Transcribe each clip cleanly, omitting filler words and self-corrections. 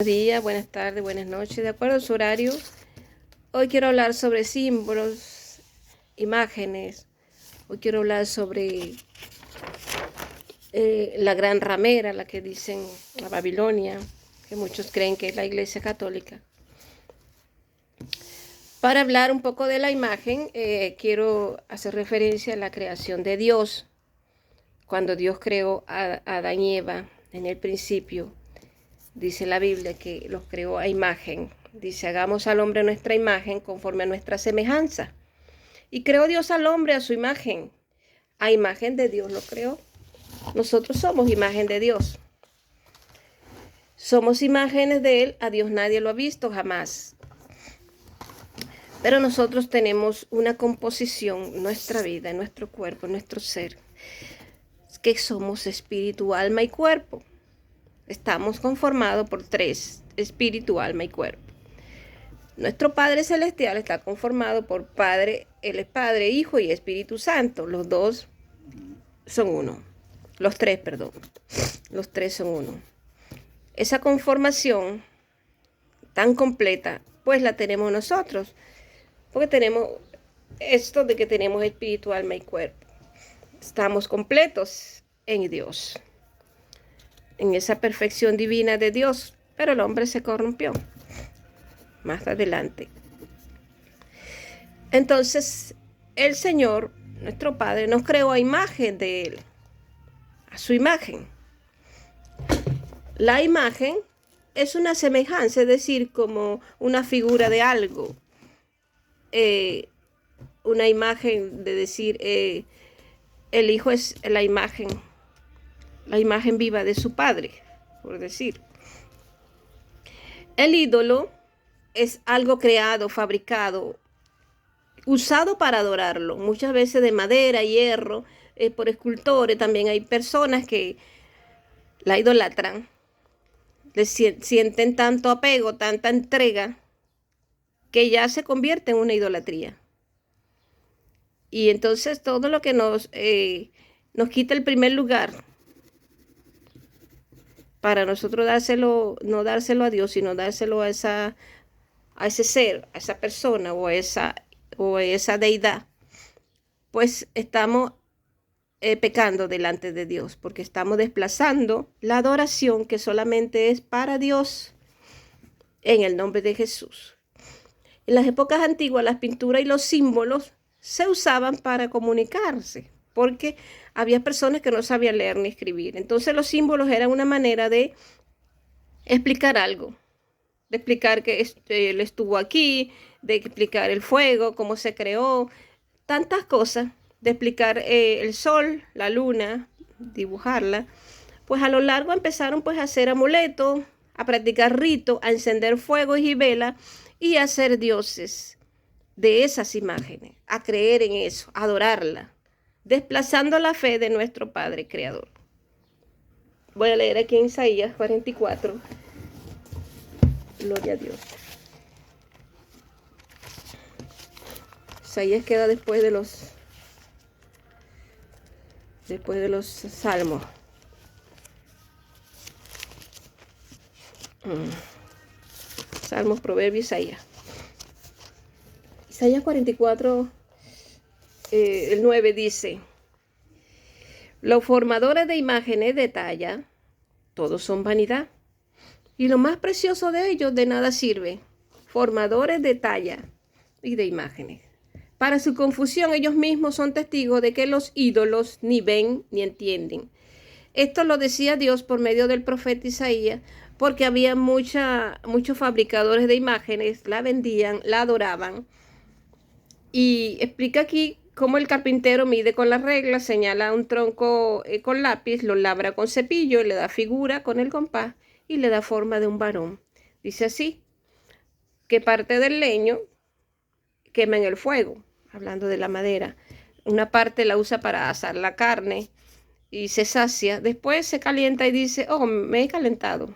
Buenos días, buenas tardes, buenas noches. De acuerdo a su horario, hoy quiero hablar sobre símbolos, imágenes. Hoy quiero hablar sobre la gran ramera, la que dicen la Babilonia, que muchos creen que es la Iglesia Católica. Para hablar un poco de la imagen, quiero hacer referencia a la creación de Dios. Cuando Dios creó a Adán y Eva en el principio, dice la Biblia que los creó a imagen. Dice, hagamos al hombre nuestra imagen conforme a nuestra semejanza. Y creó Dios al hombre a su imagen. A imagen de Dios lo creó. Nosotros somos imagen de Dios. Somos imágenes de Él. A Dios nadie lo ha visto jamás. Pero nosotros tenemos una composición, nuestra vida, nuestro cuerpo, nuestro ser, que somos espíritu, alma y cuerpo. Estamos conformados por tres: espíritu, alma y cuerpo. Nuestro Padre Celestial está conformado por Padre, Él es Padre, Hijo y Espíritu Santo. Los dos son uno. Los tres, perdón. Los tres son uno. Esa conformación tan completa, pues la tenemos nosotros. Porque tenemos esto de que tenemos espíritu, alma y cuerpo. Estamos completos en Dios, en esa perfección divina de Dios. Pero el hombre se corrompió más adelante. Entonces, el Señor, nuestro Padre, nos creó a imagen de Él, a su imagen. La imagen es una semejanza, es decir, como una figura de algo. Una imagen de decir, el Hijo es la imagen viva de su Padre, por decir. El ídolo es algo creado, fabricado, usado para adorarlo, muchas veces de madera, hierro, por escultores. También hay personas que la idolatran, le sienten tanto apego, tanta entrega, que ya se convierte en una idolatría. Y entonces todo lo que nos quita el primer lugar, para nosotros dárselo, no dárselo a Dios, sino dárselo a ese ser, a esa persona o a esa deidad, pues estamos pecando delante de Dios, porque estamos desplazando la adoración que solamente es para Dios, en el nombre de Jesús. En las épocas antiguas, las pinturas y los símbolos se usaban para comunicarse, porque había personas que no sabían leer ni escribir. Entonces los símbolos eran una manera de explicar algo, de explicar que él estuvo aquí, de explicar el fuego, cómo se creó, tantas cosas, de explicar el sol, la luna, dibujarla. Pues a lo largo empezaron pues a hacer amuletos, a practicar ritos, a encender fuegos y velas y a hacer dioses de esas imágenes, a creer en eso, a adorarla, desplazando la fe de nuestro Padre Creador. Voy a leer aquí en Isaías 44. Gloria a Dios. Isaías queda después de los salmos. Salmos, Proverbios, Isaías. Isaías 44, el 9 dice: los formadores de imágenes de talla, todos son vanidad, y lo más precioso de ellos de nada sirve. Formadores de talla y de imágenes. Para su confusión, ellos mismos son testigos de que los ídolos ni ven ni entienden. Esto lo decía Dios por medio del profeta Isaías, porque había muchos fabricadores de imágenes, la vendían, la adoraban. Y explica aquí cómo el carpintero mide con las reglas, señala un tronco con lápiz, lo labra con cepillo, le da figura con el compás y le da forma de un varón. Dice así, que parte del leño quema en el fuego, hablando de la madera. Una parte la usa para asar la carne y se sacia. Después se calienta y dice, oh, me he calentado.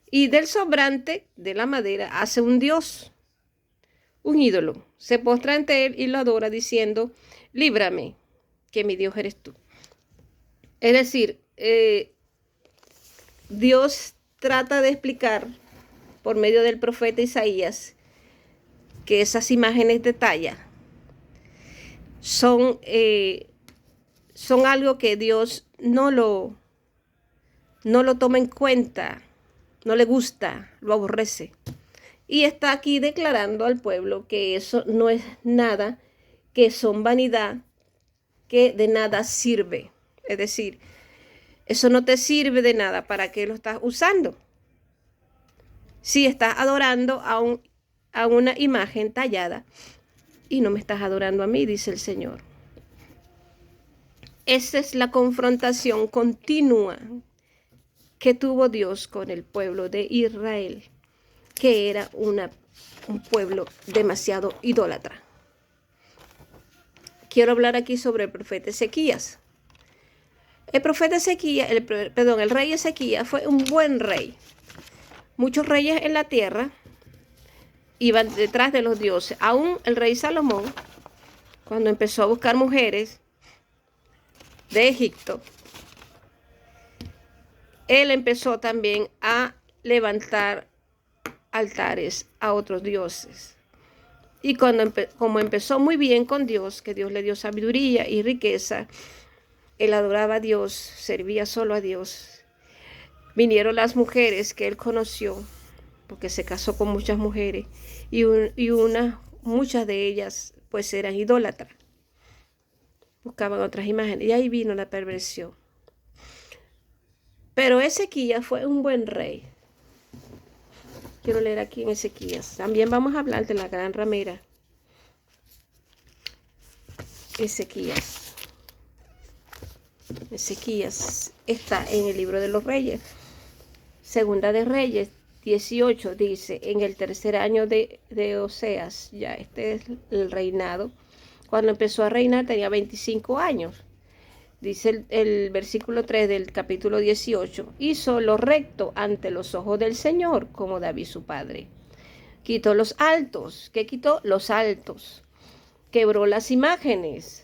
Y del sobrante de la madera hace un dios, un ídolo. Se postra ante él y lo adora diciendo, líbrame, que mi Dios eres tú. Es decir, Dios trata de explicar por medio del profeta Isaías que esas imágenes de talla son algo que Dios no lo toma en cuenta, no le gusta, lo aborrece. Y está aquí declarando al pueblo que eso no es nada, que son vanidad, que de nada sirve. Es decir, eso no te sirve de nada. ¿Para qué lo estás usando? Si estás adorando a una imagen tallada y no me estás adorando a mí, dice el Señor. Esa es la confrontación continua que tuvo Dios con el pueblo de Israel, que era un pueblo demasiado idólatra. Quiero hablar aquí sobre el profeta Ezequías. El profeta Ezequías, el rey Ezequías fue un buen rey. Muchos reyes en la tierra iban detrás de los dioses. Aún el rey Salomón, cuando empezó a buscar mujeres de Egipto, él empezó también a levantar altares a otros dioses. Y como empezó muy bien con Dios, que Dios le dio sabiduría y riqueza, él adoraba a Dios, servía solo a Dios. Vinieron las mujeres que él conoció, porque se casó con muchas mujeres, y muchas de ellas pues eran idólatras. Buscaban otras imágenes, y ahí vino la perversión. Pero Ezequías fue un buen rey. Quiero leer aquí en Ezequías. También vamos a hablar de la gran ramera. Ezequías está en el libro de los Reyes. Segunda de Reyes 18 dice, en el tercer año de Oseas, ya este es el reinado. Cuando empezó a reinar tenía 25 años. Dice el versículo 3 del capítulo 18, hizo lo recto ante los ojos del Señor, como David su padre. Quitó los altos. ¿Qué quitó? Los altos. Quebró las imágenes.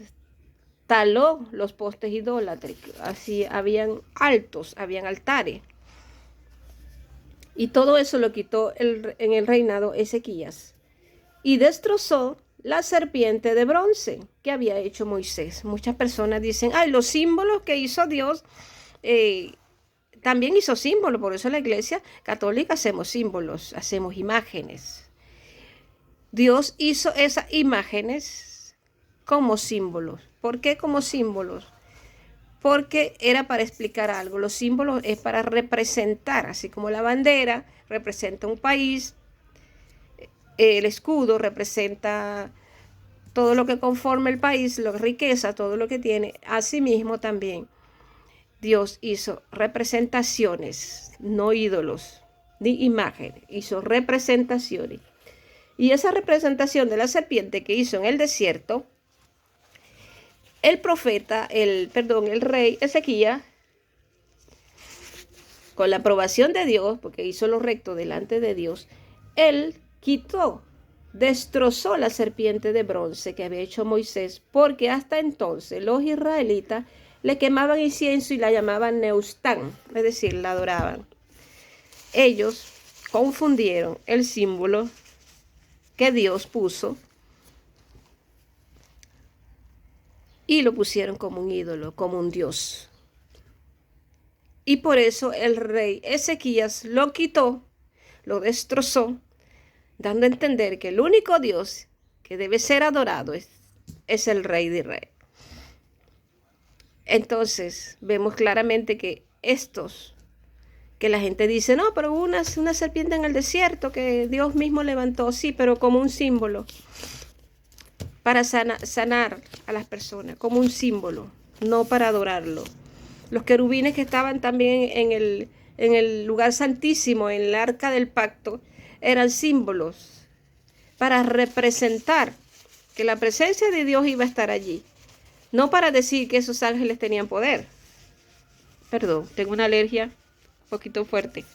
Taló los postes idólatras. Así habían altos, habían altares. Y todo eso lo quitó en el reinado Ezequías. Y destrozó la serpiente de bronce que había hecho Moisés. Muchas personas dicen, ay, los símbolos que hizo Dios, también hizo símbolos. Por eso en la iglesia católica hacemos símbolos, hacemos imágenes. Dios hizo esas imágenes como símbolos. ¿Por qué como símbolos? Porque era para explicar algo. Los símbolos es para representar, así como la bandera representa un país, el escudo representa todo lo que conforma el país, la riqueza, todo lo que tiene. Asimismo también Dios hizo representaciones, no ídolos, ni imágenes, hizo representaciones. Y esa representación de la serpiente que hizo en el desierto, el rey Ezequías, con la aprobación de Dios, porque hizo lo recto delante de Dios, él destrozó la serpiente de bronce que había hecho Moisés, porque hasta entonces los israelitas le quemaban incienso y la llamaban Neustán, es decir, la adoraban. Ellos confundieron el símbolo que Dios puso y lo pusieron como un ídolo, como un dios. Y por eso el rey Ezequías lo quitó, lo destrozó, dando a entender que el único Dios que debe ser adorado es el Rey de Israel. Entonces, vemos claramente que que la gente dice, no, pero hubo una serpiente en el desierto que Dios mismo levantó, sí, pero como un símbolo, para sanar a las personas, como un símbolo, no para adorarlo. Los querubines que estaban también en el lugar santísimo, en el arca del pacto, eran símbolos para representar que la presencia de Dios iba a estar allí. No para decir que esos ángeles tenían poder. Perdón, tengo una alergia un poquito fuerte.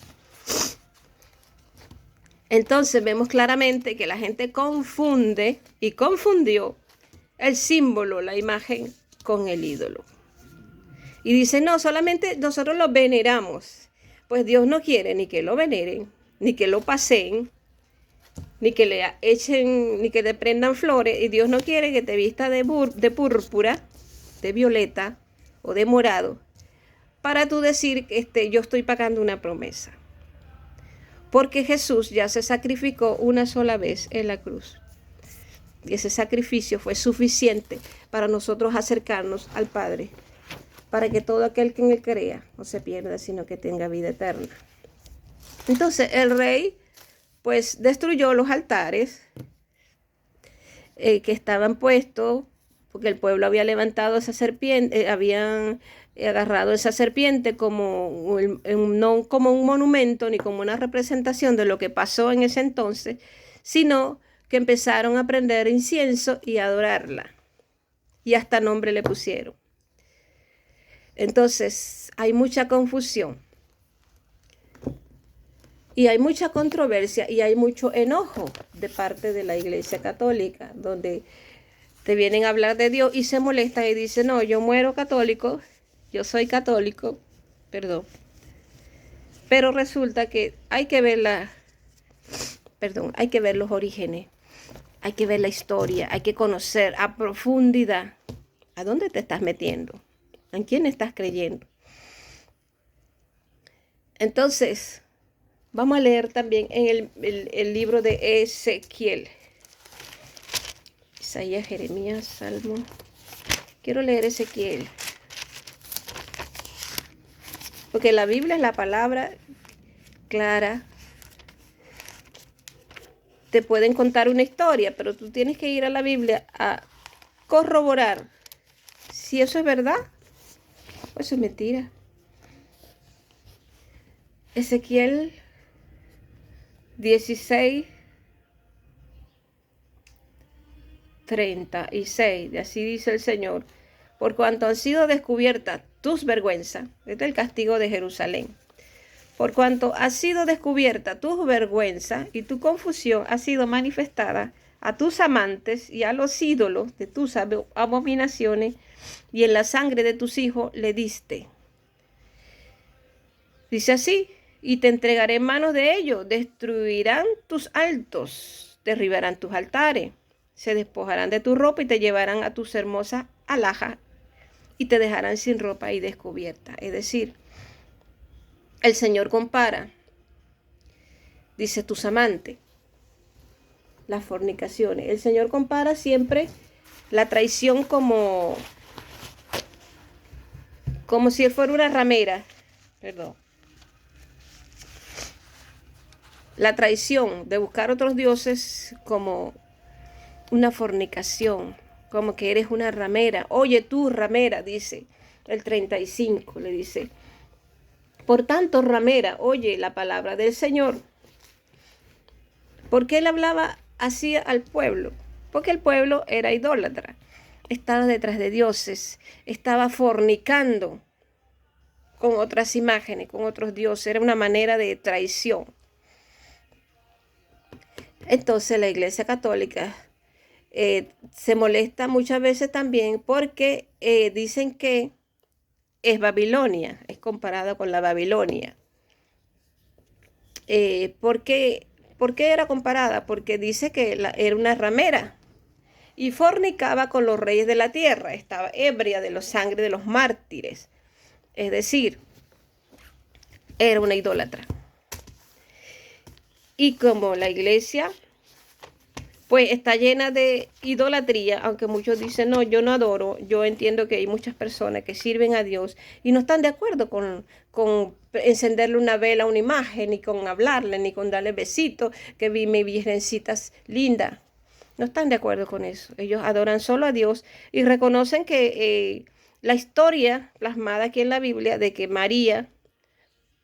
Entonces vemos claramente que la gente confunde y confundió el símbolo, la imagen, con el ídolo. Y dice, no, solamente nosotros lo veneramos. pues Dios no quiere ni que lo veneren, ni que lo paseen, ni que le echen, ni que le prendan flores, y Dios no quiere que te vista de púrpura, de violeta o de morado, para tú decir que yo estoy pagando una promesa. Porque Jesús ya se sacrificó una sola vez en la cruz. Y ese sacrificio fue suficiente para nosotros acercarnos al Padre, para que todo aquel que en él crea no se pierda, sino que tenga vida eterna. Entonces el rey pues destruyó los altares que estaban puestos, porque el pueblo había levantado esa serpiente, habían agarrado esa serpiente no como un monumento ni como una representación de lo que pasó en ese entonces, sino que empezaron a prender incienso y a adorarla. Y hasta nombre le pusieron. Entonces hay mucha confusión. Y hay mucha controversia y hay mucho enojo de parte de la Iglesia Católica, donde te vienen a hablar de Dios y se molestan y dicen, no, yo muero católico, yo soy católico, perdón. Pero resulta que hay que ver hay que ver los orígenes, hay que ver la historia, hay que conocer a profundidad a dónde te estás metiendo, en quién estás creyendo. Entonces, vamos a leer también en el libro de Ezequiel. Isaías, Jeremías, Salmo. Quiero leer Ezequiel. Porque la Biblia es la palabra clara. Te pueden contar una historia, pero tú tienes que ir a la Biblia a corroborar si eso es verdad o eso es mentira. Ezequiel 16, 36, así dice el Señor, por cuanto han sido descubiertas tus vergüenzas, este es el castigo de Jerusalén, por cuanto ha sido descubierta tu vergüenza y tu confusión ha sido manifestada a tus amantes y a los ídolos de tus abominaciones, y en la sangre de tus hijos le diste. Dice así, y te entregaré en manos de ellos, destruirán tus altos, derribarán tus altares, se despojarán de tu ropa y te llevarán a tus hermosas alhajas y te dejarán sin ropa y descubierta. Es decir, el Señor compara, dice, tus amantes, las fornicaciones. El Señor compara siempre la traición como si él fuera una ramera, perdón. La traición de buscar otros dioses como una fornicación, como que eres una ramera. Oye tú, ramera, dice el 35, le dice. Por tanto, ramera, oye la palabra del Señor. ¿Por qué él hablaba así al pueblo? Porque el pueblo era idólatra, estaba detrás de dioses, estaba fornicando con otras imágenes, con otros dioses. Era una manera de traición. Entonces la Iglesia Católica se molesta muchas veces también porque dicen que es Babilonia, es comparada con la Babilonia. ¿Por qué era comparada? Porque dice que era una ramera y fornicaba con los reyes de la tierra, estaba ebria de la sangre de los mártires. Es decir, era una idólatra. Y como la iglesia pues está llena de idolatría, aunque muchos dicen, no, yo no adoro, yo entiendo que hay muchas personas que sirven a Dios y no están de acuerdo con encenderle una vela a una imagen, ni con hablarle, ni con darle besitos, que vi mi virgencita linda. No están de acuerdo con eso. Ellos adoran solo a Dios y reconocen que la historia plasmada aquí en la Biblia de que María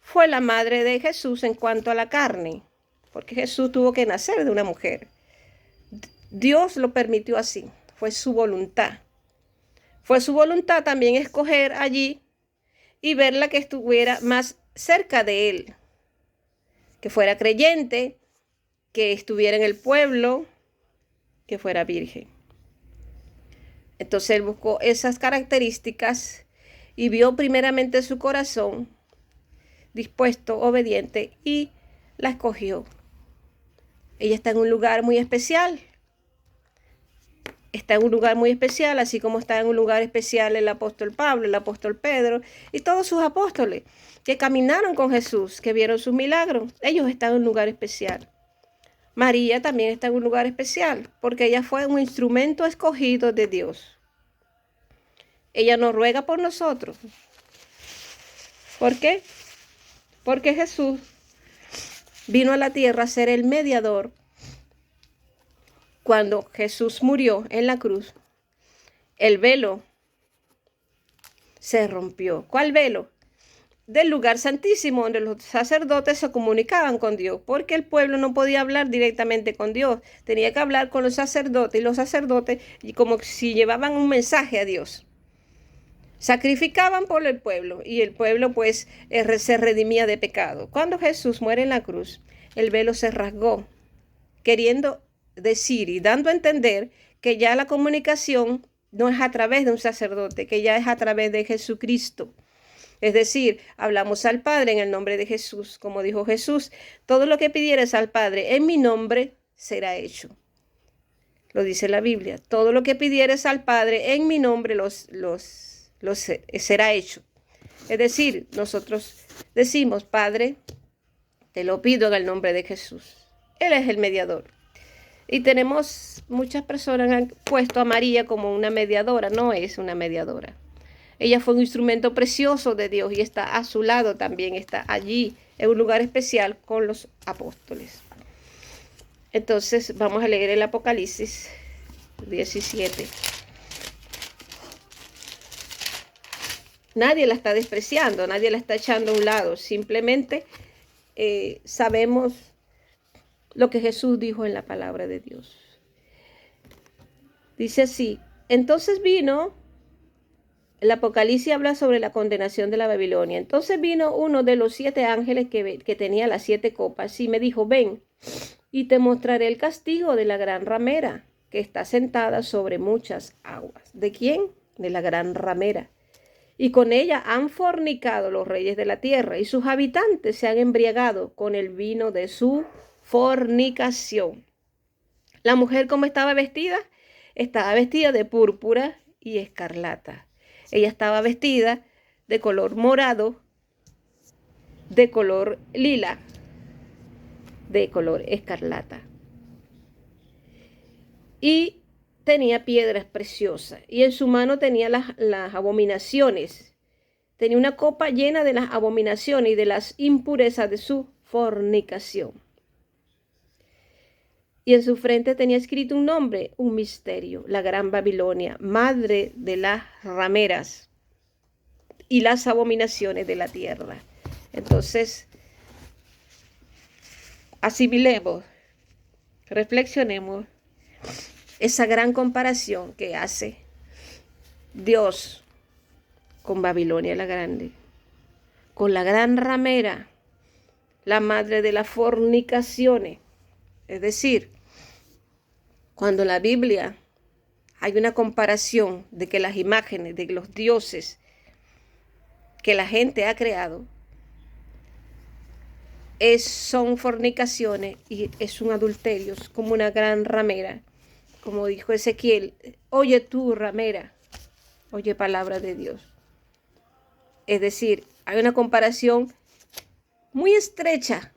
fue la madre de Jesús en cuanto a la carne, porque Jesús tuvo que nacer de una mujer. Dios lo permitió así, fue su voluntad. Fue su voluntad también escoger allí y verla que estuviera más cerca de él, que fuera creyente, que estuviera en el pueblo, que fuera virgen. Entonces él buscó esas características y vio primeramente su corazón. dispuesto, obediente, y la escogió. Ella está en un lugar muy especial. Está en un lugar muy especial, así como está en un lugar especial el apóstol Pablo, el apóstol Pedro y todos sus apóstoles que caminaron con Jesús, que vieron sus milagros. Ellos están en un lugar especial. María también está en un lugar especial porque ella fue un instrumento escogido de Dios. Ella nos ruega por nosotros. ¿Por qué? Porque Jesús vino a la tierra a ser el mediador. Cuando Jesús murió en la cruz, el velo se rompió. ¿Cuál velo? Del lugar santísimo, donde los sacerdotes se comunicaban con Dios, porque el pueblo no podía hablar directamente con Dios, tenía que hablar con los sacerdotes, y los sacerdotes como si llevaban un mensaje a Dios. Sacrificaban por el pueblo, y el pueblo pues se redimía de pecado. Cuando Jesús muere en la cruz, el velo se rasgó, queriendo decir y dando a entender que ya la comunicación no es a través de un sacerdote, que ya es a través de Jesucristo. Es decir, hablamos al Padre en el nombre de Jesús, como dijo Jesús, todo lo que pidieres al Padre en mi nombre será hecho. Lo dice la Biblia, todo lo que pidieres al Padre en mi nombre será hecho. Es decir, nosotros decimos, Padre, te lo pido en el nombre de Jesús. Él es el mediador. Y tenemos muchas personas que han puesto a María como una mediadora. No es una mediadora. Ella fue un instrumento precioso de Dios y está a su lado también, está allí en un lugar especial con los apóstoles. Entonces vamos a leer el Apocalipsis 17. Nadie la está despreciando, nadie la está echando a un lado, simplemente sabemos lo que Jesús dijo en la palabra de Dios. Dice así, entonces vino, el Apocalipsis habla sobre la condenación de la Babilonia. Entonces vino uno de los 7 ángeles que tenía las 7 copas y me dijo, ven, y te mostraré el castigo de la gran ramera, que está sentada sobre muchas aguas. ¿De quién? De la gran ramera. Y con ella han fornicado los reyes de la tierra, y sus habitantes se han embriagado con el vino de su fornicación. La mujer, ¿cómo estaba vestida? Estaba vestida de púrpura y escarlata. Ella estaba vestida de color morado, de color lila, de color escarlata. Y tenía piedras preciosas. Y en su mano tenía las abominaciones. Tenía una copa llena de las abominaciones y de las impurezas de su fornicación. Y en su frente tenía escrito un nombre, un misterio, la gran Babilonia, madre de las rameras y las abominaciones de la tierra. Entonces, asimilemos, reflexionemos esa gran comparación que hace Dios con Babilonia la grande, con la gran ramera, la madre de las fornicaciones. Es decir, cuando en la Biblia hay una comparación de que las imágenes de los dioses que la gente ha creado son fornicaciones y es un adulterio, es como una gran ramera. Como dijo Ezequiel, oye tú, ramera, oye palabra de Dios. Es decir, hay una comparación muy estrecha.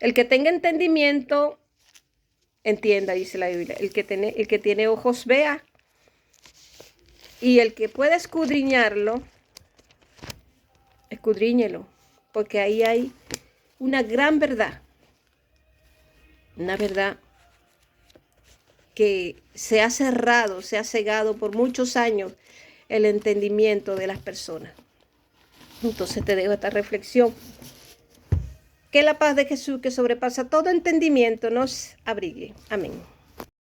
El que tenga entendimiento, entienda, dice la Biblia. El que tiene ojos, vea. Y el que pueda escudriñarlo, escudriñelo. Porque ahí hay una gran verdad. Una verdad que se ha cerrado, se ha cegado por muchos años el entendimiento de las personas. Entonces te dejo esta reflexión. Que la paz de Jesús, que sobrepasa todo entendimiento, nos abrigue. Amén.